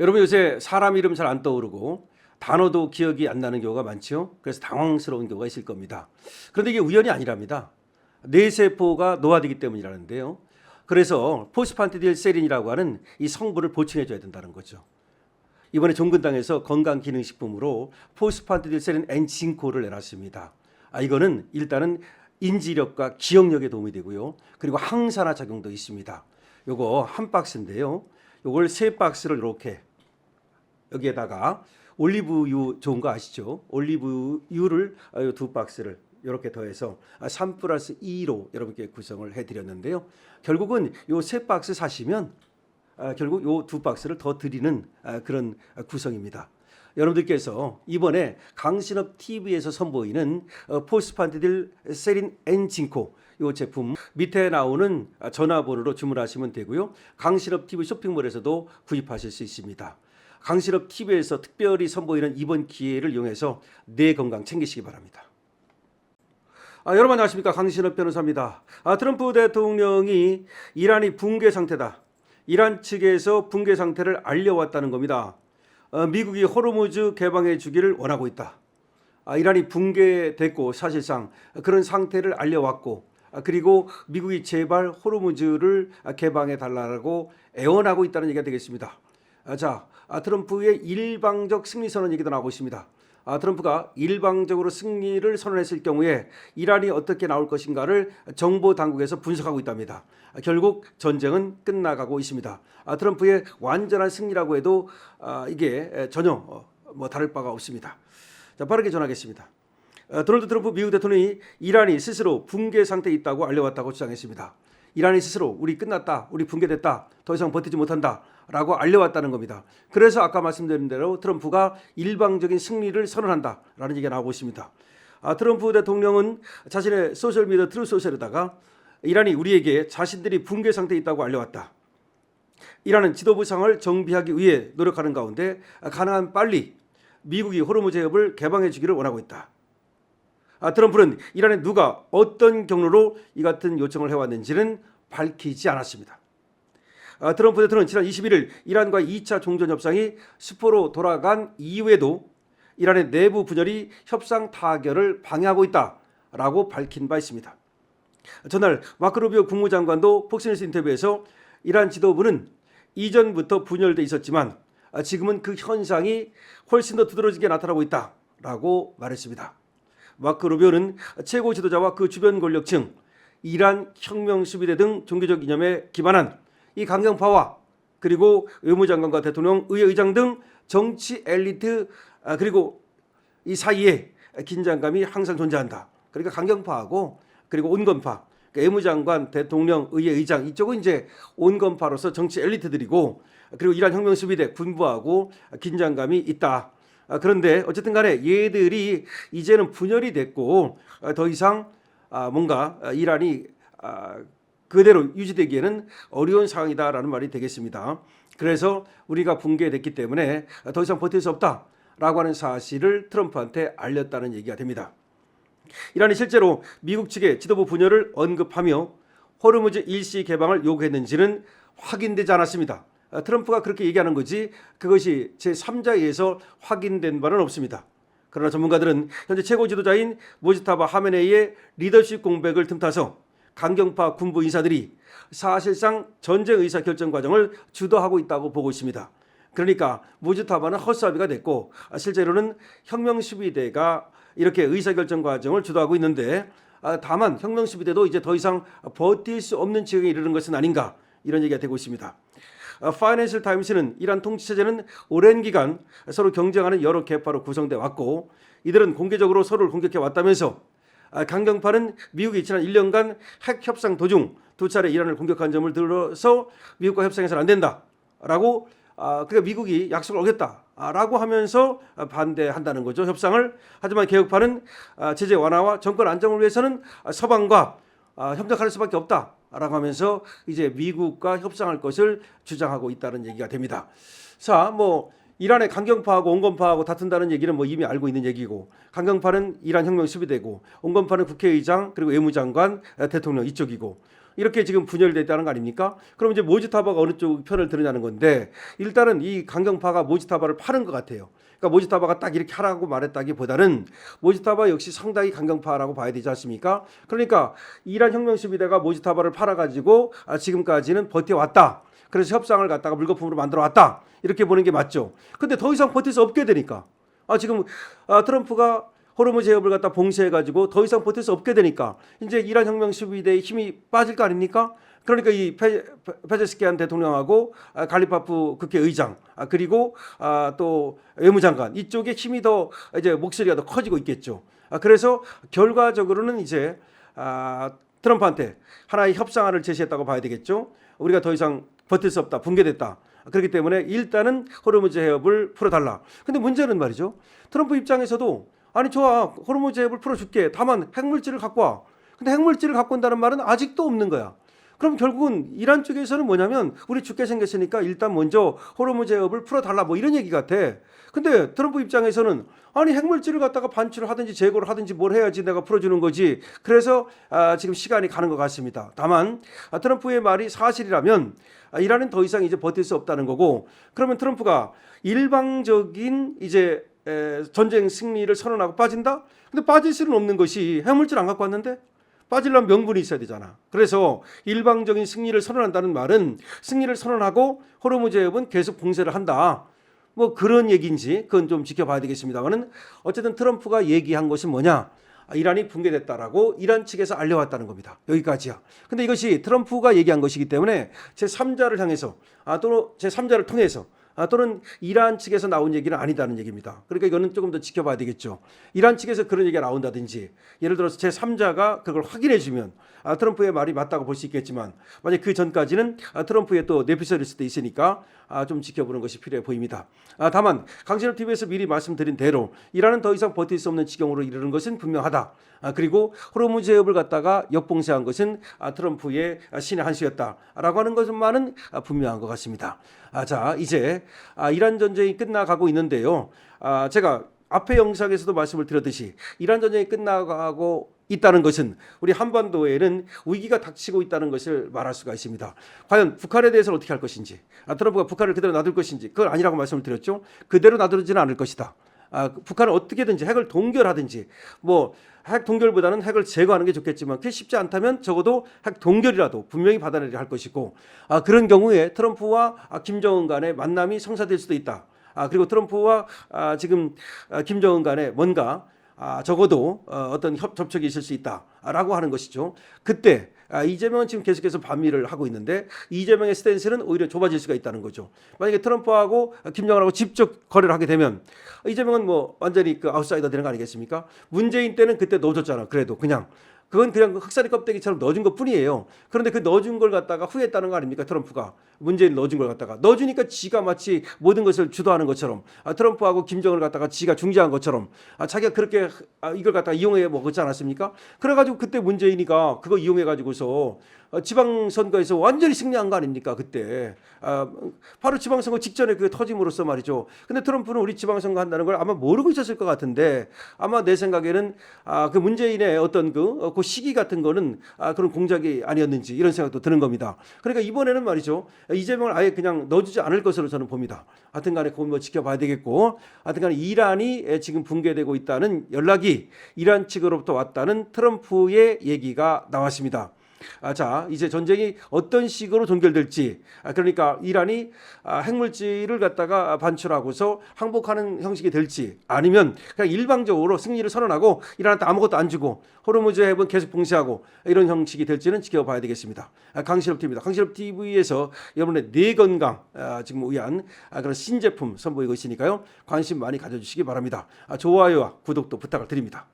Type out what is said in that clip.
여러분 요새 사람 이름 잘 안 떠오르고 단어도 기억이 안 나는 경우가 많죠. 그래서 당황스러운 경우가 있을 겁니다. 그런데 이게 우연이 아니랍니다. 뇌세포가 노화되기 때문이라는데요. 그래서 포스판티딜세린이라고 하는 이 성분을 보충해 줘야 된다는 거죠. 이번에 종근당에서 건강기능식품으로 포스판티딜세린 N진코를 내놨습니다. 이거는 일단은 인지력과 기억력에 도움이 되고요. 그리고 항산화 작용도 있습니다. 요거 한 박스인데요. 요걸 세 박스를 이렇게 여기에다가 올리브유 좋은 거 아시죠? 올리브유를 두 박스를 이렇게 더해서 3 플러스 2로 여러분께 구성을 해드렸는데요. 결국은 요 세 박스 사시면 결국 요 두 박스를 더 드리는 그런 구성입니다. 여러분들께서 이번에 강신업 TV에서 선보이는 포스판티딜 세린 N진코 이 제품 밑에 나오는 전화번호로 주문하시면 되고요. 강신업 TV 쇼핑몰에서도 구입하실 수 있습니다. 강신업 TV에서 특별히 선보이는 이번 기회를 이용해서 뇌 건강 챙기시기 바랍니다. 여러분 안녕하십니까, 강신업 변호사입니다. 트럼프 대통령이 이란이 붕괴 상태다, 이란 측에서 붕괴 상태를 알려왔다는 겁니다. 미국이 호르무즈 개방해 주기를 원하고 있다. 이란이 붕괴됐고 사실상 그런 상태를 알려왔고, 그리고 미국이 제발 호르무즈를 개방해 달라고 애원하고 있다는 얘기가 되겠습니다. 자, 트럼프의 일방적 승리 선언 얘기도 나오고 있습니다. 트럼프가 일방적으로 승리를 선언했을 경우에 이란이 어떻게 나올 것인가를 정보 당국에서 분석하고 있답니다. 결국 전쟁은 끝나가고 있습니다. 트럼프의 완전한 승리라고 해도 이게 전혀 다를 바가 없습니다. 자, 빠르게 전하겠습니다. 도널드 트럼프 미국 대통령이 이란이 스스로 붕괴 상태에 있다고 알려왔다고 주장했습니다. 이란이 스스로 우리 끝났다, 우리 붕괴됐다, 더 이상 버티지 못한다 라고 알려왔다는 겁니다. 그래서 아까 말씀드린 대로 트럼프가 일방적인 승리를 선언한다 라는 얘기가 나오고 있습니다. 트럼프 대통령은 자신의 소셜미디어 트루 소셜에다가 이란이 우리에게 자신들이 붕괴 상태에 있다고 알려왔다, 이란은 지도부상을 정비하기 위해 노력하는 가운데 가능한 빨리 미국이 호르무즈 해협을 개방해 주기를 원하고 있다. 트럼프는 이란에 누가 어떤 경로로 이 같은 요청을 해왔는지는 밝히지 않았습니다. 트럼프 대통령은 지난 21일 이란과 2차 종전 협상이 수포로 돌아간 이후에도 이란의 내부 분열이 협상 타결을 방해하고 있다라고 밝힌 바 있습니다. 전날 마크 루비오 국무장관도 폭스뉴스 인터뷰에서 이란 지도부는 이전부터 분열돼 있었지만 지금은 그 현상이 훨씬 더 두드러지게 나타나고 있다라고 말했습니다. 마크 루비오는 최고 지도자와 그 주변 권력층, 이란 혁명수비대 등 종교적 이념에 기반한 이 강경파와 그리고 외무장관과 대통령, 의회의장 등 정치 엘리트 그리고 이 사이에 긴장감이 항상 존재한다. 그러니까 강경파하고 그리고 온건파, 그러니까 외무장관, 대통령, 의회의장 이쪽은 이제 온건파로서 정치 엘리트들이고, 그리고 이란 혁명수비대 군부하고 긴장감이 있다. 그런데 어쨌든 간에 얘들이 이제는 분열이 됐고 더 이상 뭔가 이란이 그대로 유지되기에는 어려운 상황이다라는 말이 되겠습니다. 그래서 우리가 붕괴됐기 때문에 더 이상 버틸 수 없다라고 하는 사실을 트럼프한테 알렸다는 얘기가 됩니다. 이란이 실제로 미국 측의 지도부 분열을 언급하며 호르무즈 일시 개방을 요구했는지는 확인되지 않았습니다. 트럼프가 그렇게 얘기하는 거지 그것이 제3자에 의해서 확인된 바는 없습니다. 그러나 전문가들은 현재 최고 지도자인 모지타바 하메네이의 리더십 공백을 틈타서 강경파 군부 인사들이 사실상 전쟁 의사 결정 과정을 주도하고 있다고 보고 있습니다. 그러니까 모지타바는 헛사비가 됐고 실제로는 혁명수비대가 이렇게 의사결정 과정을 주도하고 있는데, 다만 혁명수비대도 이제 더 이상 버틸 수 없는 지경에 이르는 것은 아닌가, 이런 얘기가 되고 있습니다. 파이낸셜 타임스는 이란 통치체제는 오랜 기간 서로 경쟁하는 여러 계파로 구성돼 왔고 이들은 공개적으로 서로를 공격해 왔다면서 강경파는 미국이 지난 1년간 핵 협상 도중 두 차례 이란을 공격한 점을 들어서 미국과 협상해서는 안 된다라고, 그러니까 미국이 약속을 어겼다라고 하면서 반대한다는 거죠, 협상을. 하지만 개혁파는 제재 완화와 정권 안정을 위해서는 서방과 협력할 수밖에 없다라고 하면서 이제 미국과 협상할 것을 주장하고 있다는 얘기가 됩니다. 자, 이란의 강경파하고 온건파하고 다툰다는 얘기는 이미 알고 있는 얘기고, 강경파는 이란 혁명 수비대고 온건파는 국회의장 그리고 외무장관, 대통령 이쪽이고, 이렇게 지금 분열됐다는 거 아닙니까? 그럼 이제 모지타바가 어느 쪽 편을 들으냐는 건데 일단은 이 강경파가 모지타바를 파는 것 같아요. 그러니까 모지타바가 딱 이렇게 하라고 말했다기보다는 모지타바 역시 상당히 강경파라고 봐야 되지 않습니까? 그러니까 이란 혁명수비대가 모지타바를 팔아가지고 지금까지는 버텨왔다. 그래서 협상을 갖다가 물거품으로 만들어 왔다. 이렇게 보는 게 맞죠. 근데 더 이상 버틸 수 없게 되니까 지금 트럼프가 호르무즈 해협을 갖다 봉쇄해가지고 더 이상 버틸 수 없게 되니까 이제 이란 혁명 수비대의 힘이 빠질 거 아닙니까? 그러니까 이 페제스키안 대통령하고 갈리파프 국회의장 그리고 또 외무장관 이쪽에 힘이 더 이제 목소리가 더 커지고 있겠죠. 그래서 결과적으로는 이제 트럼프한테 하나의 협상안을 제시했다고 봐야 되겠죠. 우리가 더 이상 버틸 수 없다, 붕괴됐다. 그렇기 때문에 일단은 호르무즈 해협을 풀어달라. 근데 문제는 말이죠. 트럼프 입장에서도 아니 좋아 호르무즈 해협을 풀어줄게. 다만 핵물질을 갖고 와. 근데 핵물질을 갖고 온다는 말은 아직도 없는 거야. 그럼 결국은 이란 쪽에서는 뭐냐면 우리 죽게 생겼으니까 일단 먼저 호르무즈 해협을 풀어달라 뭐 이런 얘기 같아. 근데 트럼프 입장에서는 아니 핵물질을 갖다가 반출을 하든지 제거를 하든지 뭘 해야지 내가 풀어주는 거지. 그래서 지금 시간이 가는 것 같습니다. 다만 트럼프의 말이 사실이라면 이란은 더 이상 이제 버틸 수 없다는 거고 그러면 트럼프가 일방적인 이제 전쟁 승리를 선언하고 빠진다? 근데 빠질 수는 없는 것이 핵물질 안 갖고 왔는데 빠지려면 명분이 있어야 되잖아. 그래서 일방적인 승리를 선언한다는 말은 승리를 선언하고 호르무즈 해협은 계속 봉쇄를 한다. 뭐 그런 얘기인지 그건 좀 지켜봐야 되겠습니다만은 어쨌든 트럼프가 얘기한 것이 뭐냐? 이란이 붕괴됐다라고 이란 측에서 알려왔다는 겁니다. 여기까지야. 근데 이것이 트럼프가 얘기한 것이기 때문에 제3자를 향해서 또는 제3자를 통해서 또는 이란 측에서 나온 얘기는 아니다는 얘기입니다. 그러니까 이거는 조금 더 지켜봐야 되겠죠. 이란 측에서 그런 얘기가 나온다든지 예를 들어서 제3자가 그걸 확인해 주면 트럼프의 말이 맞다고 볼 수 있겠지만 만약 그 전까지는 트럼프의 또 내피셜일 수도 있으니까 좀 지켜보는 것이 필요해 보입니다. 다만 강신업 TV에서 미리 말씀드린 대로 이란은 더 이상 버틸 수 없는 지경으로 이르는 것은 분명하다. 그리고 호르무즈 해협을 갖다가 역봉쇄한 것은 트럼프의 신의 한 수였다라고 하는 것만은 분명한 것 같습니다. 자 이제 이란 전쟁이 끝나가고 있는데요. 제가 앞의 영상에서도 말씀을 드렸듯이 이란 전쟁이 끝나가고 있다는 것은 우리 한반도에는 위기가 닥치고 있다는 것을 말할 수가 있습니다. 과연 북한에 대해서는 어떻게 할 것인지 트럼프가 북한을 그대로 놔둘 것인지 그건 아니라고 말씀을 드렸죠. 그대로 놔두지는 않을 것이다. 북한은 어떻게든지 핵을 동결하든지 뭐 핵 동결보다는 핵을 제거하는 게 좋겠지만 그게 쉽지 않다면 적어도 핵 동결이라도 분명히 받아내려 할 것이고 그런 경우에 트럼프와 김정은 간의 만남이 성사될 수도 있다. 그리고 트럼프와 지금 김정은 간에 뭔가 적어도 어떤 접촉이 있을 수 있다라고 하는 것이죠. 그때 이재명은 지금 계속해서 반미를 하고 있는데 이재명의 스탠스는 오히려 좁아질 수가 있다는 거죠. 만약에 트럼프하고 김정은하고 직접 거래를 하게 되면 이재명은 뭐 완전히 그 아웃사이더 되는 거 아니겠습니까? 문재인 때는 그때 넣어줬잖아. 그래도 그건 그냥 흑사리 껍데기처럼 넣어준 것 뿐이에요. 그런데 그 넣어준 걸 갖다가 후회했다는 거 아닙니까? 트럼프가. 문재인 넣어준 걸 갖다가. 넣어주니까 지가 마치 모든 것을 주도하는 것처럼 트럼프하고 김정은을 갖다가 지가 중재한 것처럼 자기가 그렇게 이걸 갖다가 이용해 먹었지 않았습니까? 그래가지고 그때 문재인이가 그거 이용해가지고서 지방선거에서 완전히 승리한 거 아닙니까? 그때. 바로 지방선거 직전에 그게 터짐으로써 말이죠. 근데 트럼프는 우리 지방선거 한다는 걸 아마 모르고 있었을 것 같은데 아마 내 생각에는 그 문재인의 어떤 그 시기 같은 거는 그런 공작이 아니었는지 이런 생각도 드는 겁니다. 그러니까 이번에는 말이죠. 이재명을 아예 그냥 넣어주지 않을 것으로 저는 봅니다. 하여튼간에 그건 뭐 지켜봐야 되겠고 하여튼간에 이란이 지금 붕괴되고 있다는 연락이 이란 측으로부터 왔다는 트럼프의 얘기가 나왔습니다. 자 이제 전쟁이 어떤 식으로 종결될지 그러니까 이란이 핵물질을 갖다가 반출하고서 항복하는 형식이 될지 아니면 그냥 일방적으로 승리를 선언하고 이란한테 아무것도 안 주고 호르무즈 해협은 계속 봉쇄하고 이런 형식이 될지는 지켜봐야 되겠습니다. 강신업 TV입니다. 강신업 TV에서 여러분의 뇌 건강 지금 위한 그런 신제품 선보이고 있으니까요. 관심 많이 가져주시기 바랍니다. 좋아요와 구독도 부탁을 드립니다.